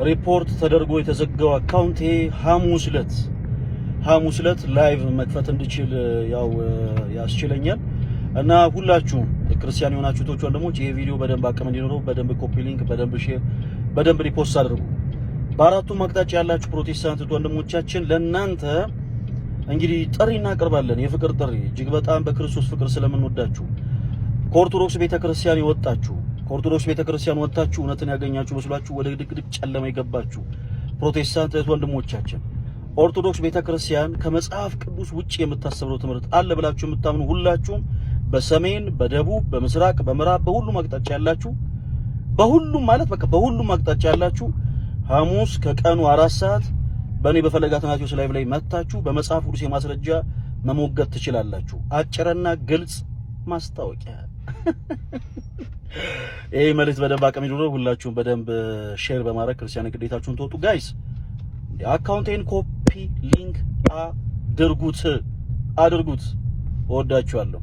ሪፖርት ተደርጎ የተዘጋው አካውንቴ ሐሙስ ዕለት ላይቭ መክፈት እንድችል ያው ያስችለኛል እና ሁላችሁም ክርስቲያን የሆናችሁ ቶች ወንድሞች ይሄ ቪዲዮ በደንብ አቅም እንዲኖረው በደንብ ኮፒ ሊንክ በደንብ ሼር በደንብ ሪፖስት አድርጉ። በአራቱም አቅጣጫ ያላችሁ ፕሮቴስታንት ወንድሞቻችን ለናንተ እንግዲህ ጥሪ እናቀርባለን። የፍቅር ጥሪ እጅግ በጣም በክርስቶስ ፍቅር ስለምንወዳችሁ ከኦርቶዶክስ ቤተክርስቲያን የወጣችሁ ከኦርቶዶክስ ቤተክርስቲያን ወጣችሁ እውነትን ያገኛችሁ መስሏችሁ ወደ ድቅድቅ ጨለማ የገባችሁ ፕሮቴስታንት ወንድሞቻችን ኦርቶዶክስ ቤተክርስቲያን ከመጽሐፍ ቅዱስ ውጪ የምታስተምረው ትምህርት አለ ብላችሁ የምታምኑ ሁላችሁም በሰሜን በደቡብ በምስራቅ በምዕራብ በሁሉም አቅጣጫ ያላችሁ በሁሉም ማለት በቃ በሁሉም አቅጣጫ ያላችሁ ሐሙስ ከቀኑ 4 ሰዓት በእኔ በፈለገ አትናቴዎስ ላይቭ ላይ መጣችሁ በመጽሐፍ ቅዱስ የማስረጃ መሞገት ትችላላችሁ። አጭርና ግልጽ ማስታወቂያ። ይሄ መልእክት በደንብ አቅም ይኑረው። ሁላችሁም በደንብ ሼር በማድረግ ክርስቲያን ግዴታችሁን ተወጡ። ጋይስ አካውንቴን ኮፒ ሊንክ አድርጉት። እወዳችኋለሁ።